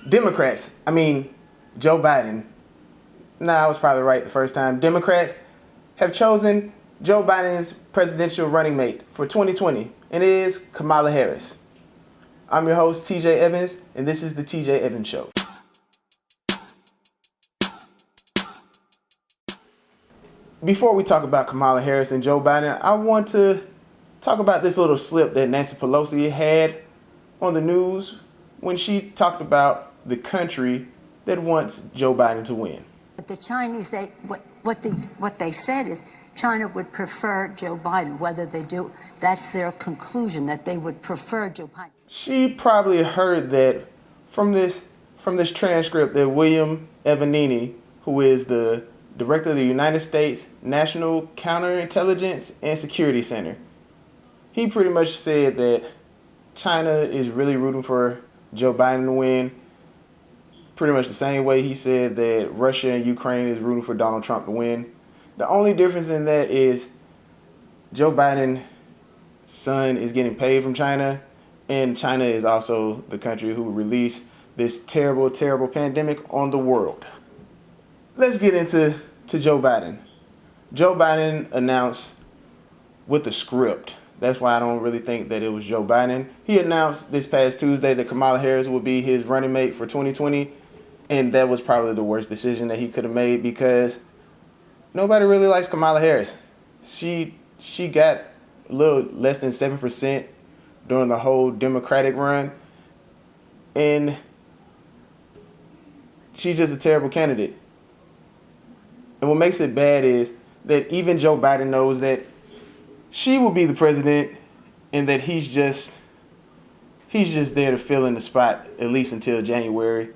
Democrats, Joe Biden. I was probably right the first time. Democrats have chosen Joe Biden's presidential running mate for 2020, and it is Kamala Harris. I'm your host, TJ Evans, and this is the TJ Evans Show. Before we talk about Kamala Harris and Joe Biden, I want to talk about this little slip that Nancy Pelosi had on the news when she talked about the country that wants Joe Biden to win. But the Chinese, what they said is China would prefer Joe Biden. Whether they do, that's their conclusion, that they would prefer Joe Biden. She probably heard that from this transcript that William Evanini, who is the director of the United States National Counterintelligence and Security Center, he pretty much said that China is really rooting for Joe Biden to win, pretty much the same way he said that Russia and Ukraine is rooting for Donald Trump to win. The only difference in that is Joe Biden's son is getting paid from China, and China is also the country who released this terrible, terrible pandemic on the world. Let's get into Joe Biden. Joe Biden announced with the script. That's why I don't really think that it was Joe Biden. He announced this past Tuesday that Kamala Harris would be his running mate for 2020, and that was probably the worst decision that he could have made because nobody really likes Kamala Harris. She got a little less than 7% during the whole Democratic run, and she's just a terrible candidate. And what makes it bad is that even Joe Biden knows that she will be the president and that he's just there to fill in the spot at least until January.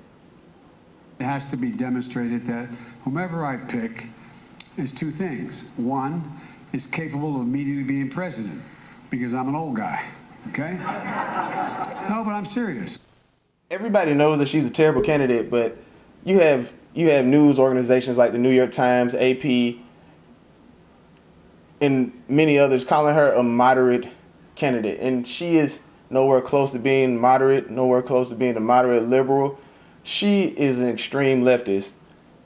It has to be demonstrated that whomever I pick is two things. One, is capable of immediately being president because I'm an old guy, okay? No, but I'm serious. Everybody knows that she's a terrible candidate, but you have news organizations like the New York Times, AP, and many others calling her a moderate candidate. And she is nowhere close to being moderate, nowhere close to being a moderate liberal. She is an extreme leftist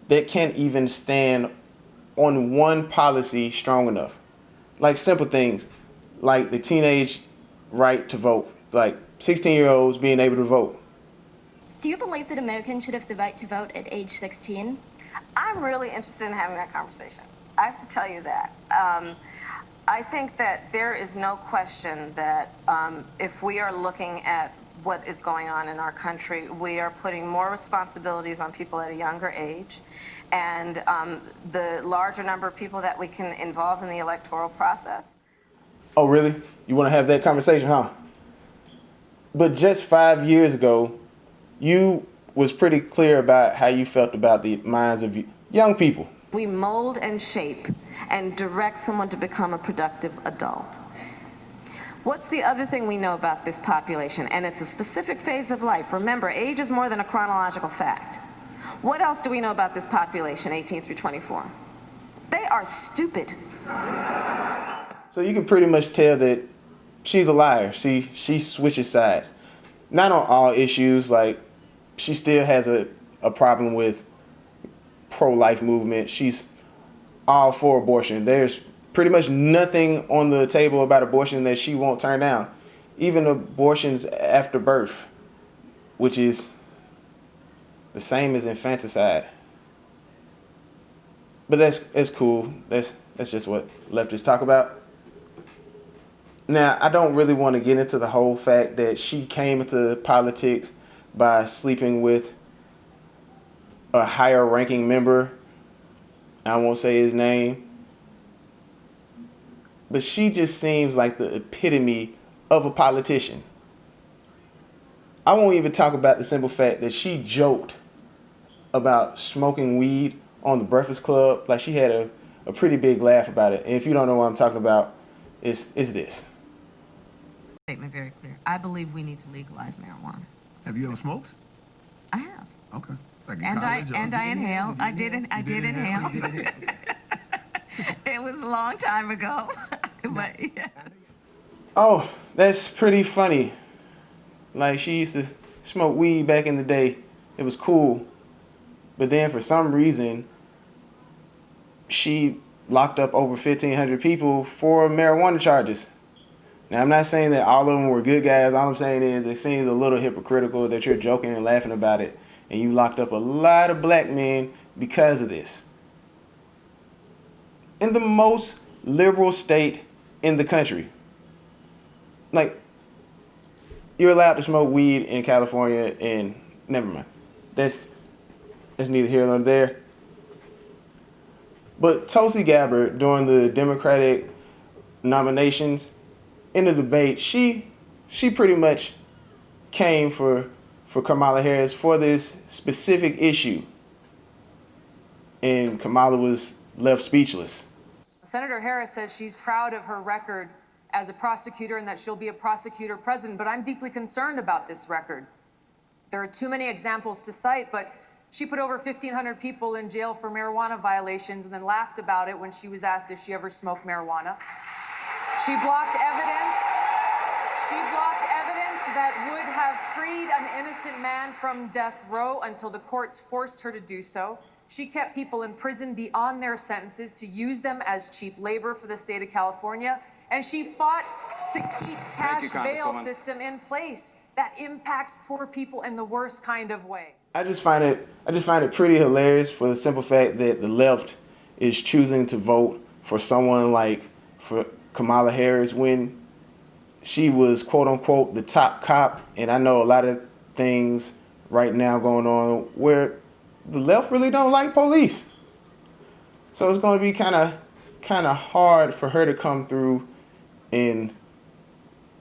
that can't even stand on one policy strong enough. Like simple things, like the teenage right to vote, like 16-year-olds being able to vote. Do you believe that Americans should have the right to vote at age 16? I'm really interested in having that conversation. I have to tell you that. I think that there is no question that if we are looking at what is going on in our country, we are putting more responsibilities on people at a younger age, and the larger number of people that we can involve in the electoral process. Oh, really? You want to have that conversation, huh? But just 5 years ago, you was pretty clear about how you felt about the minds of young people. We mold and shape and direct someone to become a productive adult. What's the other thing we know about this population? And it's a specific phase of life. Remember, age is more than a chronological fact. What else do we know about this population, 18 through 24? They are stupid. So you can pretty much tell that she's a liar. She switches sides. Not on all issues, like she still has a problem with pro-life movement. She's all for abortion. There's pretty much nothing on the table about abortion that she won't turn down. Even abortions after birth, which is the same as infanticide. But that's cool. That's just what leftists talk about. Now, I don't really want to get into the whole fact that she came into politics by sleeping with a higher ranking member. I won't say his name. But she just seems like the epitome of a politician. I won't even talk about the simple fact that she joked about smoking weed on the Breakfast Club. Like she had a pretty big laugh about it. And if you don't know what I'm talking about, it's this. Statement very clear. I believe we need to legalize marijuana. Have you ever smoked? I have. Okay. Like And I inhaled. I did inhale. It was a long time ago. But yeah. Oh, that's pretty funny. Like she used to smoke weed back in the day. It was cool. But then for some reason, she locked up over 1,500 people for marijuana charges. Now, I'm not saying that all of them were good guys. All I'm saying is it seems a little hypocritical that you're joking and laughing about it, and you locked up a lot of black men because of this. In the most liberal state in the country. Like, you're allowed to smoke weed in California, and never mind. That's neither here nor there. But Tulsi Gabbard, during the Democratic nominations, in the debate, she pretty much came for Kamala Harris for this specific issue. And Kamala was left speechless. Senator Harris says she's proud of her record as a prosecutor and that she'll be a prosecutor president, but I'm deeply concerned about this record. There are too many examples to cite, but she put over 1,500 people in jail for marijuana violations and then laughed about it when she was asked if she ever smoked marijuana. She blocked evidence. She blocked evidence that would have freed an innocent man from death row until the courts forced her to do so. She kept people in prison beyond their sentences to use them as cheap labor for the state of California. And she fought to keep cash bail system in place that impacts poor people in the worst kind of way. I just find it pretty hilarious for the simple fact that the left is choosing to vote for someone like for Kamala Harris when she was quote unquote the top cop. And I know a lot of things right now going on where the left really don't like police. So it's going to be kind of hard for her to come through and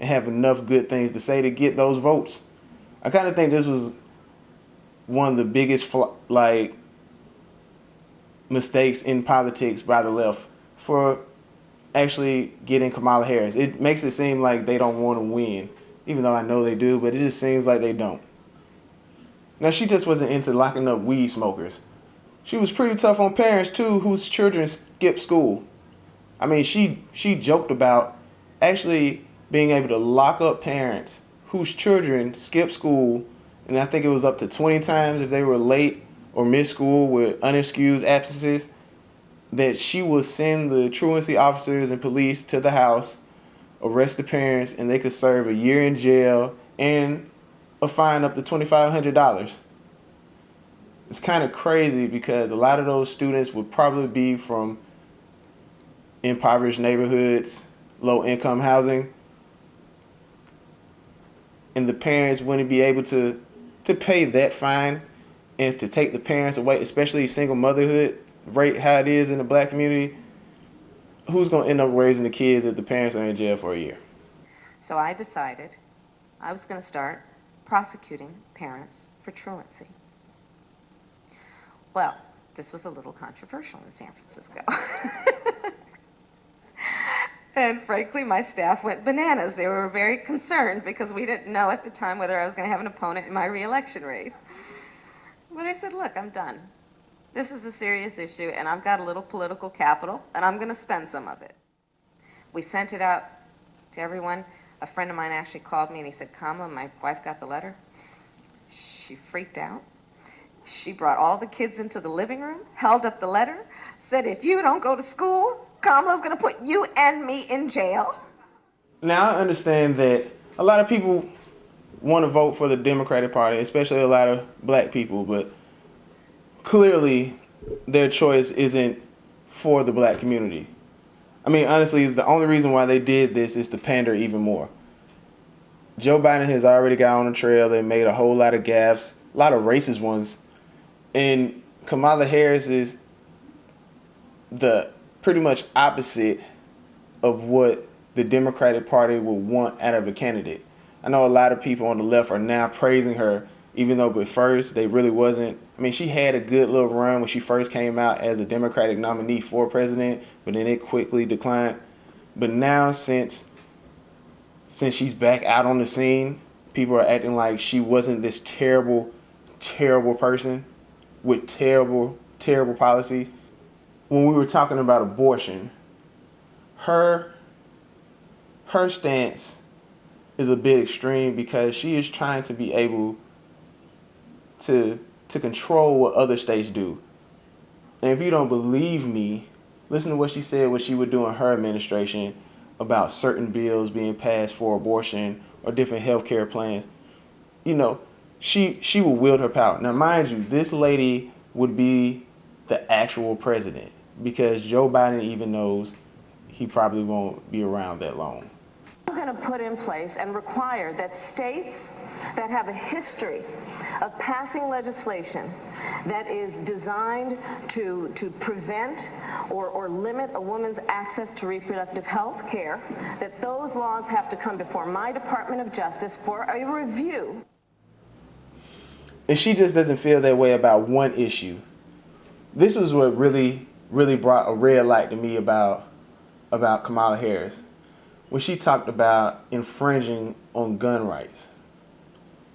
have enough good things to say to get those votes. I kind of think this was one of the biggest mistakes in politics by the left for actually getting Kamala Harris. It makes it seem like they don't want to win, even though I know they do, but it just seems like they don't. Now, she just wasn't into locking up weed smokers. She was pretty tough on parents, too, whose children skipped school. I mean, she joked about actually being able to lock up parents whose children skipped school, and I think it was up to 20 times if they were late or missed school with unexcused absences, that she would send the truancy officers and police to the house, arrest the parents, and they could serve a year in jail and a fine up to $2,500. It's kind of crazy because a lot of those students would probably be from impoverished neighborhoods, low-income housing, and the parents wouldn't be able to pay that fine and to take the parents away, especially single motherhood rate how it is in the black community. Who's going to end up raising the kids if the parents are in jail for a year? So I decided I was going to start prosecuting parents for truancy. Well, this was a little controversial in San Francisco. And frankly, my staff went bananas. They were very concerned because we didn't know at the time whether I was going to have an opponent in my re-election race. But I said, look, I'm done. This is a serious issue, and I've got a little political capital, and I'm going to spend some of it. We sent it out to everyone. A friend of mine actually called me, and he said, Kamala, my wife got the letter. She freaked out. She brought all the kids into the living room, held up the letter, said, if you don't go to school, Kamala's going to put you and me in jail. Now, I understand that a lot of people want to vote for the Democratic Party, especially a lot of black people, but clearly their choice isn't for the black community. I mean, honestly, the only reason why they did this is to pander even more. Joe Biden has already got on the trail and made a whole lot of gaffes, a lot of racist ones, and Kamala Harris is the pretty much opposite of what the Democratic Party would want out of a candidate. I know a lot of people on the left are now praising her, even though at first they really wasn't. I mean, she had a good little run when she first came out as a Democratic nominee for president, but then it quickly declined. But now, since she's back out on the scene, people are acting like she wasn't this terrible, terrible person with terrible, terrible policies. When we were talking about abortion, her stance is a bit extreme because she is trying to be able to to control what other states do. And if you don't believe me, listen to what she said what she would do in her administration about certain bills being passed for abortion or different health care plans. You know, she will wield her power. Now, mind you, this lady would be the actual president because Joe Biden even knows he probably won't be around that long. I'm going to put in place and require that states that have a history of passing legislation that is designed to prevent or limit a woman's access to reproductive health care, that those laws have to come before my Department of Justice for a review. And she just doesn't feel that way about one issue. This was what really brought a red light to me about Kamala Harris, when she talked about infringing on gun rights.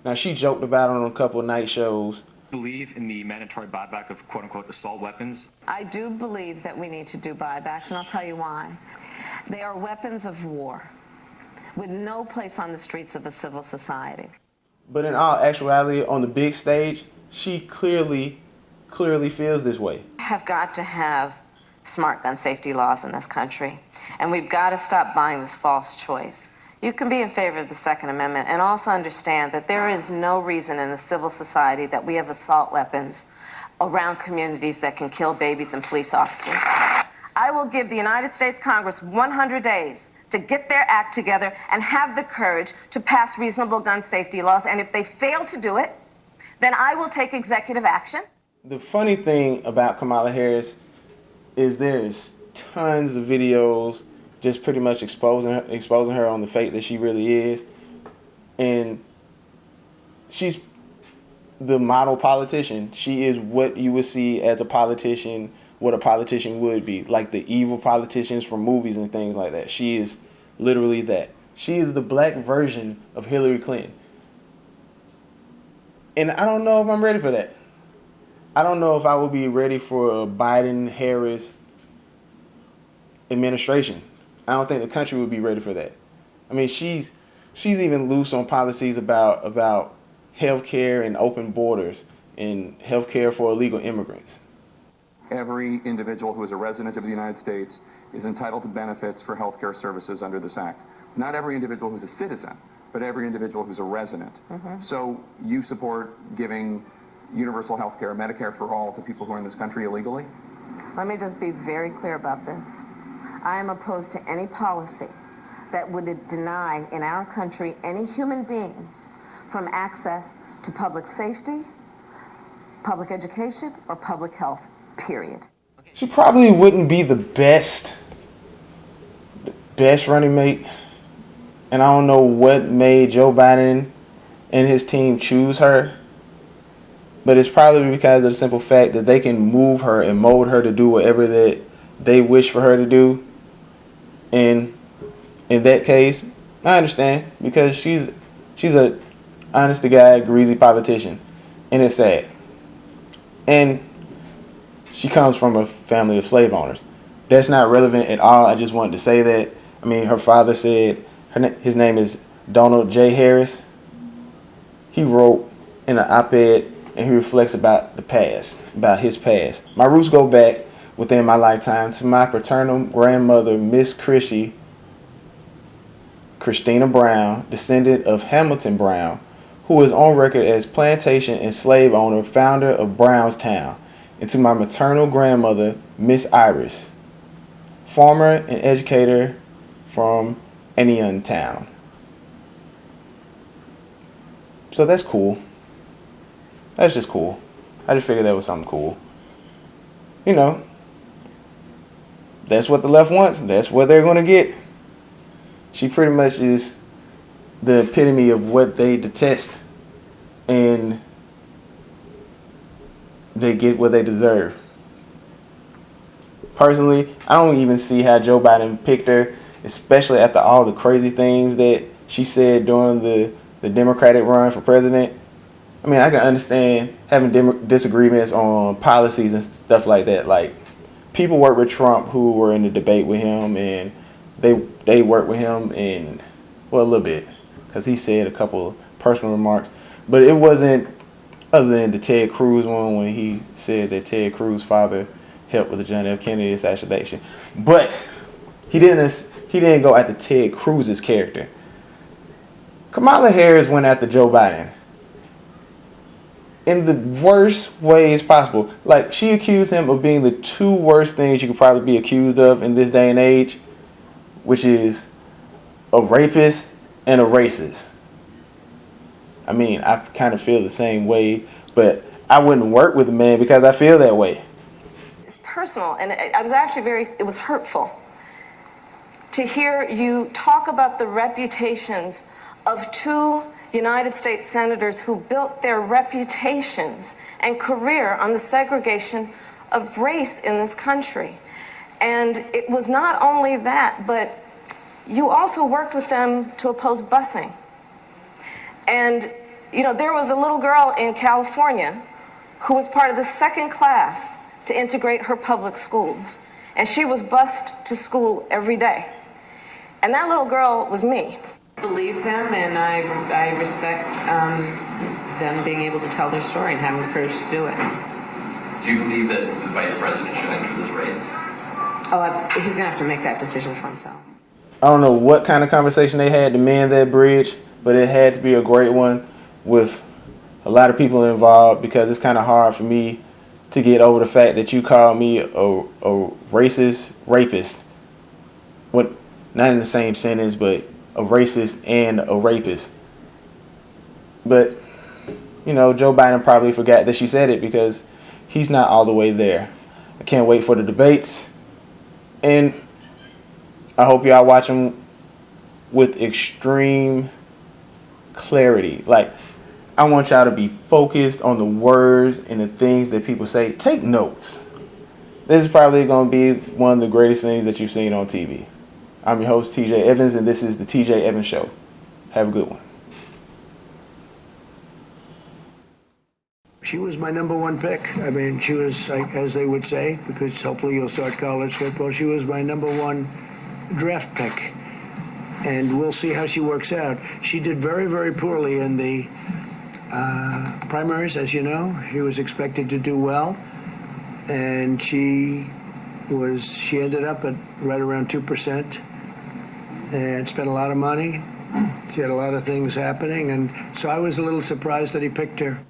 Now, she joked about it on a couple of night shows. Believe in the mandatory buyback of quote-unquote assault weapons? I do believe that we need to do buybacks, and I'll tell you why. They are weapons of war with no place on the streets of a civil society. But in all actuality, on the big stage, she clearly feels this way. We have got to have smart gun safety laws in this country, and we've got to stop buying this false choice. You can be in favor of the Second Amendment and also understand that there is no reason in a civil society that we have assault weapons around communities that can kill babies and police officers. I will give the United States Congress 100 days to get their act together and have the courage to pass reasonable gun safety laws, and if they fail to do it, then I will take executive action. The funny thing about Kamala Harris is there's tons of videos just pretty much exposing her on the fate that she really is. And she's the model politician. She is what you would see as a politician, what a politician would be, like the evil politicians from movies and things like that. She is literally that. She is the black version of Hillary Clinton. And I don't know if I'm ready for that. I don't know if I will be ready for a Biden-Harris administration. I don't think the country would be ready for that. I mean, she's even loose on policies about health care and open borders and health care for illegal immigrants. Every individual who is a resident of the United States is entitled to benefits for health care services under this act. Not every individual who's a citizen, but every individual who's a resident. So you support giving universal health care, Medicare for all, to people who are in this country illegally? Let me just be very clear about this. I am opposed to any policy that would deny in our country any human being from access to public safety, public education, or public health, period. She probably wouldn't be the best running mate. And I don't know what made Joe Biden and his team choose her. But it's probably because of the simple fact that they can move her and mold her to do whatever that they wish for her to do. And in that case, I understand, because she's a honest to God, greasy politician. And it's sad. And she comes from a family of slave owners. That's not relevant at all. I just wanted to say that. I mean, her father said his name is Donald J. Harris. He wrote in an op-ed, and he reflects about the past, about his past. My roots go back within my lifetime to my paternal grandmother, Miss Christina Brown, descendant of Hamilton Brown, who is on record as plantation and slave owner, founder of Brownstown, and to my maternal grandmother, Miss Iris, farmer and educator from Town. So that's cool. That's just cool. I just figured that was something cool. You know, that's what the left wants. That's what they're going to get. She pretty much is the epitome of what they detest. And they get what they deserve. Personally, I don't even see how Joe Biden picked her, especially after all the crazy things that she said during the Democratic run for president. I mean, I can understand having disagreements on policies and stuff like that. Like, people work with Trump who were in the debate with him, and they worked with him in, well, a little bit, because he said a couple of personal remarks. But it wasn't other than the Ted Cruz one when he said that Ted Cruz's father helped with the John F. Kennedy assassination. But he didn't go after Ted Cruz's character. Kamala Harris went after Joe Biden in the worst ways possible. Like, she accused him of being the two worst things you could probably be accused of in this day and age, which is a rapist and a racist. I mean, I kind of feel the same way, but I wouldn't work with a man because I feel that way. It's personal, and I was actually it was hurtful to hear you talk about the reputations of two United States senators who built their reputations and career on the segregation of race in this country. And it was not only that, but you also worked with them to oppose busing. And, you know, there was a little girl in California who was part of the second class to integrate her public schools. And she was bused to school every day. And that little girl was me. I believe them, and I respect them being able to tell their story and having the courage to do it. Do you believe that the vice president should enter this race? Oh, he's going to have to make that decision for himself. I don't know what kind of conversation they had to mend that bridge, but it had to be a great one with a lot of people involved, because it's kind of hard for me to get over the fact that you called me a racist rapist. What? Not in the same sentence, but a racist and a rapist. But, you know, Joe Biden probably forgot that she said it because he's not all the way there. I can't wait for the debates. And I hope y'all watch them with extreme clarity. Like, I want y'all to be focused on the words and the things that people say. Take notes. This is probably going to be one of the greatest things that you've seen on TV. I'm your host, TJ Evans, and this is the TJ Evans Show. Have a good one. She was my number one pick. I mean, she was, as they would say, because hopefully you'll start college football, she was my number one draft pick. And we'll see how she works out. She did very, very poorly in the primaries, as you know. She was expected to do well. And she ended up at right around 2%. And spent a lot of money. She had a lot of things happening, and so I was a little surprised that he picked her.